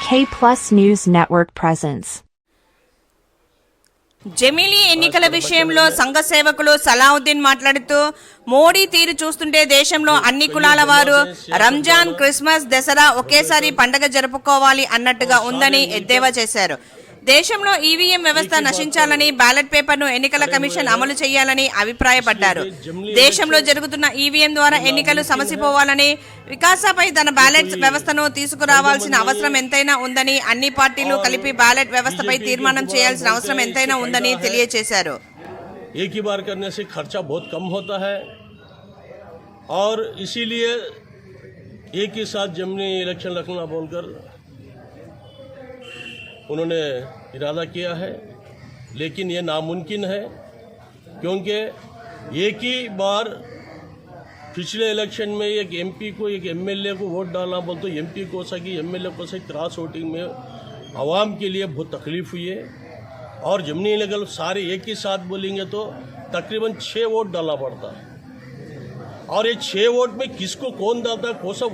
K+ News Network presents. జమిలీ ఎన్నికల విషయంలో సంఘ సేవకులు సలావుద్దీన్ మాట్లాడుతూ మోడీ తీరు చూస్తుంటే దేశంలో అన్ని కులాల వారు రంజాన్, క్రిస్మస్, దసరా ఒకేసారి పండగ జరుపుకోవాలి అన్నట్టుగా ఉందని ఎద్దేవా చేశారు. దేశంలో ఈవీఎం వ్యవస్థ నశించాలని, బ్యాలెట్ పేపర్ను ఎన్నికల కమిషన్ అమలు చేయాలని అభిప్రాయపడ్డారు. దేశంలో జరుగుతున్న ఈవీఎం ద్వారా ఎన్నికలు సమసిపోవాలని, వికాసపై తన బ్యాలెట్ వ్యవస్థను తీసుకురావాల్సిన అవసరం ఎంతైనా ఉందని, అన్ని పార్టీలు కలిపి బ్యాలెట్ వ్యవస్థపై తీర్మానం చేయాల్సిన అవసరం ఎంతైనా ఉందని తెలియజేశారు. एक ही बार करने से खर्चा बहुत कम होता है और इसीलिए एक ही साथ जमनी इलेक्शन रखना बोलकर उन्होंने इरादा किया है, लेकिन ये नामुमकिन है क्योंकि एक ही बार पिछले इलेक्शन में एक एमपी को, एक एमएलए को वोट डालना बोल तो एमपी को सकी, एमएलए को सकी, क्रॉस वोटिंग में आवाम के लिए बहुत तकलीफ हुई है और जमनी इलेक्शन सारे एक ही साथ बोलेंगे तो तकरीबन 6 वोट डालना पड़ता है और ये 6 वोट में किसको कौन डालता है, कौन सा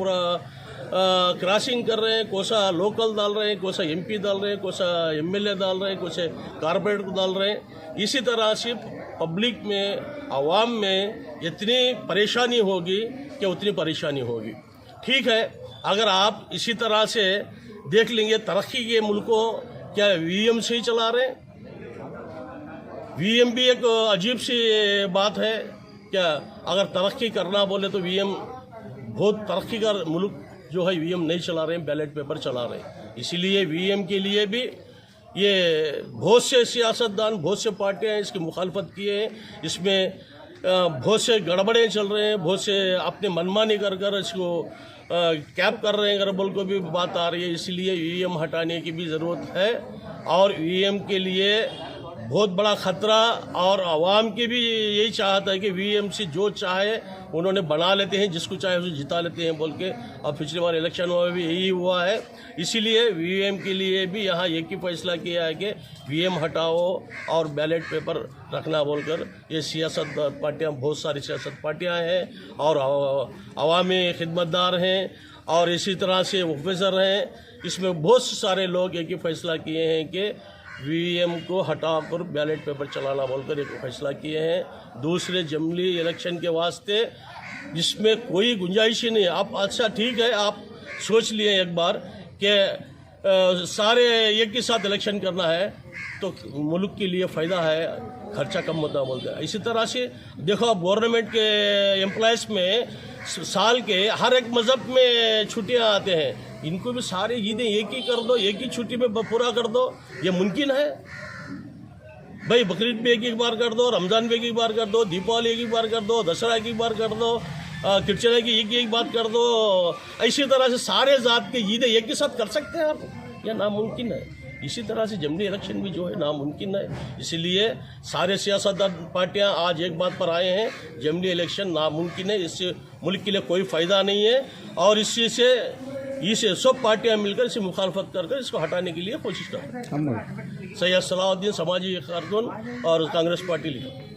क्रॉसिंग कर रहे हैं, कौन सा लोकल डाल रहे हैं, कौन सा एमपी डाल रहे हैं, कौन सा एमएलए डाल रहे हैं, कौन से कारपोरेट को डाल रहे हैं। इसी तरह से पब्लिक में, आवाम में इतनी परेशानी होगी कि उतनी परेशानी होगी। ठीक है, अगर आप इसी तरह से देख लेंगे तरक्की के मुल्कों क्या वीएम से ही चला रहे हैं। वीएम भी एक अजीब सी बात है, क्या अगर तरक्की करना बोले तो वीएम बहुत तरक्की का मुल्क जो है वीएम नहीं चला रहे हैं, बैलेट पेपर चला रहे हैं। इसीलिए वीएम के लिए भी ये बहुत से सियासतदान, बहुत से पार्टियां इसकी मुखालफत किए हैं। इसमें बहुत से गड़बड़े चल रहे हैं, बहुत से अपने मनमानी कर कर इसको कैप कर रहे हैं, गड़बड़ को भी बात आ रही है। इसलिए वीएम हटाने की भी ज़रूरत है और वीएम के लिए बहुत बड़ा खतरा और आवाम की भी यही चाहता है कि वीएम से जो चाहे उन्होंने बना लेते हैं, जिसको चाहे उसे जिता लेते हैं बोल के। और पिछली बार इलेक्शन में भी यही हुआ है। इसीलिए वीएम के लिए भी यहाँ एक ही फैसला किया है कि वीएम हटाओ और बैलेट पेपर रखना बोलकर। ये सियासत पार्टियाँ, बहुत सारी सियासत पार्टियाँ हैं और अवामी खिदमतदार हैं और इसी तरह से ऑफिसर हैं। इसमें बहुत सारे लोग एक ही फैसला किए हैं कि वीएम को हटाकर बैलेट पेपर चलाना बोलकर एक फैसला किए हैं। दूसरे जमली इलेक्शन के वास्ते जिसमें कोई गुंजाइश ही नहीं है। आप अच्छा ठीक है, आप सोच लिए एक बार कि सारे एक ही साथ इलेक्शन करना है तो मुल्क के लिए फ़ायदा है, खर्चा कम होता बोलते हैं। इसी तरह से देखो, आप गवर्नमेंट के एम्प्लॉयज़ में साल के हर एक मज़हब में छुट्टियां आते हैं, इनको भी सारे ईदें एक ही कर दो, एक ही छुट्टी में पूरा कर दो। ये मुमकिन है भाई? बकरीद भी एक बार कर दो, रमज़ान भी एक बार कर दो, दीपावली एक बार कर दो, दशहरा एक बार कर दो, क्रिश्चियन की एक बात कर दो। इसी तरह से सारे ज़ात के ईदें एक ही साथ कर सकते हैं आप? यह नामुमकिन है। इसी तरह से जमनी इलेक्शन भी जो है नामुमकिन है। इसलिए सारे सियासतदान पार्टियां आज एक बात पर आए हैं, जमनी इलेक्शन नामुमकिन है, इससे मुल्क के लिए कोई फ़ायदा नहीं है और इसी से सब पार्टियां मिलकर इसे मुखालफत कर इसको हटाने के लिए कोशिश कर रहे हैं। सैयद सलाउद्दीन, समाजी कारकुन और कांग्रेस पार्टी लीडर।